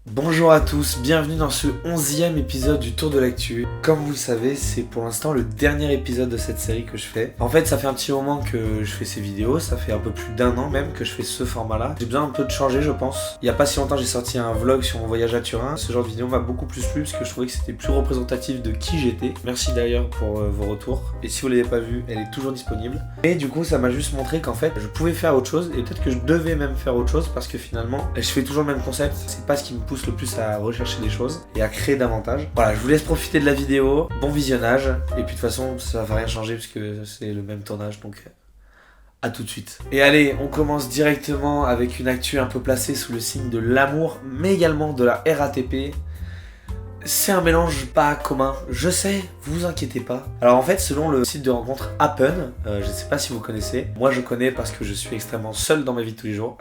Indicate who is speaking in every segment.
Speaker 1: Bonjour à tous, bienvenue dans ce 11e épisode du Tour de l'actu. Comme vous le savez, c'est pour l'instant le dernier épisode de cette série que je fais. En fait, ça fait un petit moment que je fais ces vidéos, ça fait un peu plus d'un an même que je fais ce format-là. J'ai besoin un peu de changer, je pense. Il y a pas si longtemps, j'ai sorti un vlog sur mon voyage à Turin. Ce genre de vidéo m'a beaucoup plus plu parce que je trouvais que c'était plus représentatif de qui j'étais. Merci d'ailleurs pour vos retours. Et si vous l'avez pas vu, elle est toujours disponible. Et du coup, ça m'a juste montré qu'en fait, je pouvais faire autre chose et peut-être que je devais même faire autre chose parce que finalement, je fais toujours le même concept. C'est pas ce qui me pousse le plus à rechercher des choses et à créer davantage. Voilà, je vous laisse profiter de la vidéo, bon visionnage, et puis de toute façon ça va rien changer puisque c'est le même tournage, donc à tout de suite. Et allez, on commence directement avec une actu un peu placée sous le signe de l'amour, mais également de la RATP. C'est un mélange pas commun, je sais, vous inquiétez pas. Alors en fait, selon le site de rencontre Happen, je sais pas si vous connaissez, moi je connais parce que je suis extrêmement seul dans ma vie de tous les jours.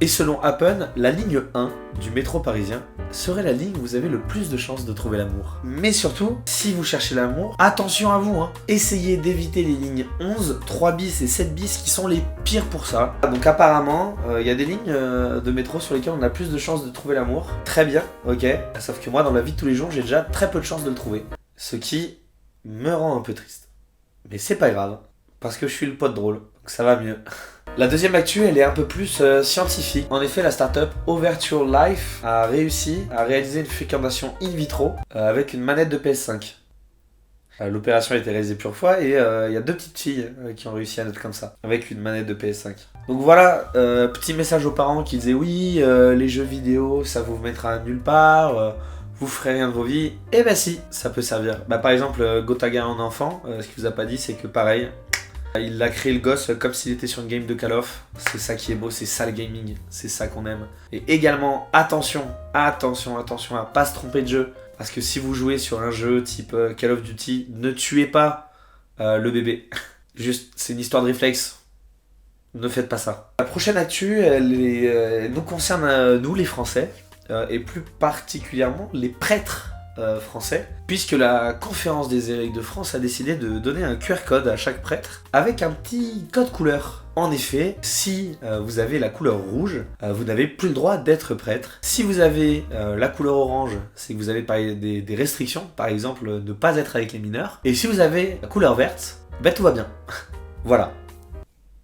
Speaker 1: Et selon Happen, la ligne 1 du métro parisien serait la ligne où vous avez le plus de chances de trouver l'amour. Mais surtout, si vous cherchez l'amour, attention à vous, essayez d'éviter les lignes 11, 3 bis et 7 bis qui sont les pires pour ça. Donc apparemment, il y a des lignes de métro sur lesquelles on a plus de chances de trouver l'amour. Très bien, ok. Sauf que moi, dans la vie de tous les jours, j'ai déjà très peu de chances de le trouver. Ce qui me rend un peu triste. Mais c'est pas grave, parce que je suis le pote drôle, donc ça va mieux. La deuxième actu, elle est un peu plus scientifique. En effet, la startup Overture Life a réussi à réaliser une fécondation in vitro avec une manette de PS5. L'opération a été réalisée plusieurs fois et il y a deux petites filles qui ont réussi à naître comme ça, avec une manette de PS5. Donc voilà, petit message aux parents qui disaient oui, les jeux vidéo, ça vous mettra nulle part, vous ferez rien de vos vies. Et bah si, ça peut servir. Par exemple, Gotaga en enfant, ce qu'il vous a pas dit, c'est que pareil, il a créé le gosse comme s'il était sur une game de Call of. C'est ça qui est beau, c'est ça le gaming, c'est ça qu'on aime. Et également, attention à pas se tromper de jeu. Parce que si vous jouez sur un jeu type Call of Duty, ne tuez pas le bébé. Juste, c'est une histoire de réflexe. Ne faites pas ça. La prochaine actu, elle nous concerne nous les Français, et plus particulièrement les prêtres français, puisque la conférence des évêques de France a décidé de donner un QR code à chaque prêtre avec un petit code couleur. En effet, si vous avez la couleur rouge, vous n'avez plus le droit d'être prêtre. Si vous avez la couleur orange, c'est que vous avez des restrictions, par exemple ne pas être avec les mineurs. Et si vous avez la couleur verte, tout va bien. Voilà.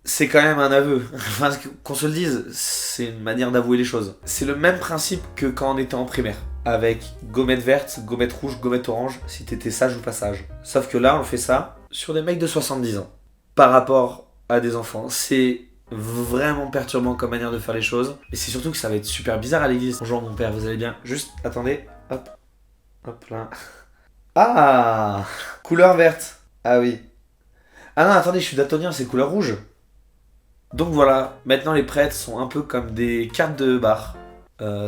Speaker 1: C'est quand même un aveu. Enfin, qu'on se le dise, c'est une manière d'avouer les choses. C'est le même principe que quand on était en primaire. Avec gommette verte, gommette rouge, gommette orange, si t'étais sage ou pas sage. Sauf que là, on fait ça sur des mecs de 70 ans. Par rapport à des enfants. C'est vraiment perturbant comme manière de faire les choses. Et c'est surtout que ça va être super bizarre à l'église. Bonjour mon père, vous allez bien? Juste, attendez. Hop. Hop là. Ah! Couleur verte. Ah oui. Ah non, attendez, je suis daltonien, c'est couleur rouge. Donc voilà, maintenant les prêtres sont un peu comme des cartes de bar,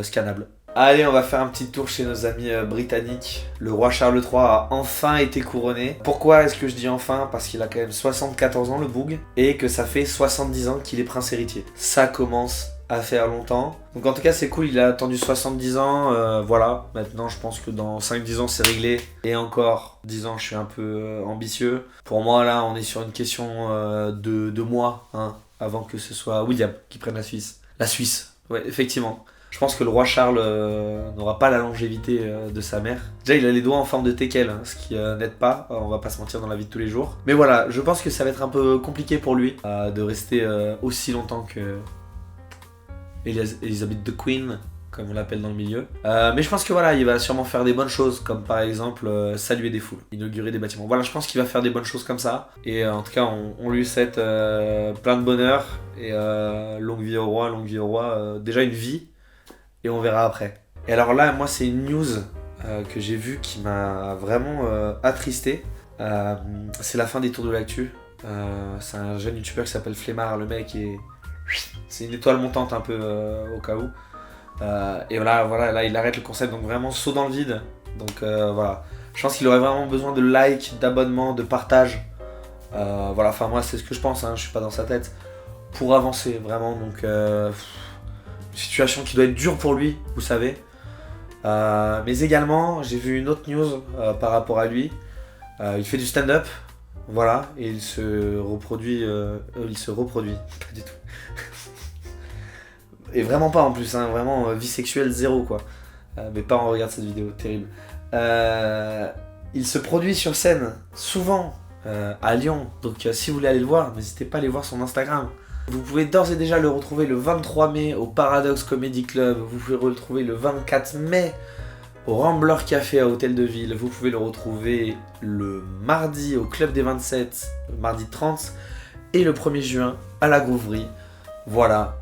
Speaker 1: scannables. Allez, on va faire un petit tour chez nos amis britanniques. Le roi Charles III a enfin été couronné. Pourquoi est-ce que je dis enfin? Parce qu'il a quand même 74 ans le boug, et que ça fait 70 ans qu'il est prince héritier. Ça commence à faire longtemps. Donc en tout cas c'est cool, il a attendu 70 ans, voilà. Maintenant je pense que dans 5-10 ans c'est réglé. Et encore 10 ans je suis un peu ambitieux. Pour moi là on est sur une question de mois, avant que ce soit William qui prenne la Suisse. La Suisse, ouais, effectivement. Je pense que le roi Charles n'aura pas la longévité de sa mère. Déjà, il a les doigts en forme de teckel, ce qui n'aide pas, on va pas se mentir, dans la vie de tous les jours. Mais voilà, je pense que ça va être un peu compliqué pour lui de rester aussi longtemps que Elizabeth the Queen, comme on l'appelle dans le milieu. Mais je pense que voilà, il va sûrement faire des bonnes choses, comme par exemple saluer des foules, inaugurer des bâtiments. Voilà, je pense qu'il va faire des bonnes choses comme ça. Et en tout cas, on lui souhaite plein de bonheur et longue vie au roi, déjà une vie, et on verra après. Et alors là, moi, c'est une news que j'ai vue qui m'a vraiment attristé. C'est la fin des tours de l'actu. C'est un jeune youtubeur qui s'appelle Flemmard, le mec c'est une étoile montante un peu au cas où. Et voilà, là il arrête le concept, donc vraiment saut dans le vide. Donc voilà, je pense qu'il aurait vraiment besoin de likes, d'abonnements, de partage. Voilà, enfin moi c'est ce que je pense, je suis pas dans sa tête. Pour avancer vraiment, donc une situation qui doit être dure pour lui, vous savez. Mais également, j'ai vu une autre news par rapport à lui. Il fait du stand-up, voilà, et il se reproduit, pas du tout. Et vraiment pas en plus, hein, vraiment vie sexuelle zéro quoi. Mes parents regardent cette vidéo, terrible. Il se produit sur scène, souvent, à Lyon. Donc si vous voulez aller le voir, n'hésitez pas à aller voir son Instagram. Vous pouvez d'ores et déjà le retrouver le 23 mai au Paradox Comedy Club. Vous pouvez le retrouver le 24 mai au Rambler Café à Hôtel de Ville. Vous pouvez le retrouver le mardi au Club des 27, le mardi 30. Et le 1er juin à la Grouverie. Voilà,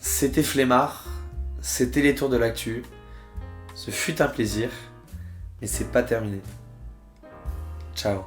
Speaker 1: c'était Flemmard, c'était les tours de l'actu. Ce fut un plaisir, mais c'est pas terminé. Ciao.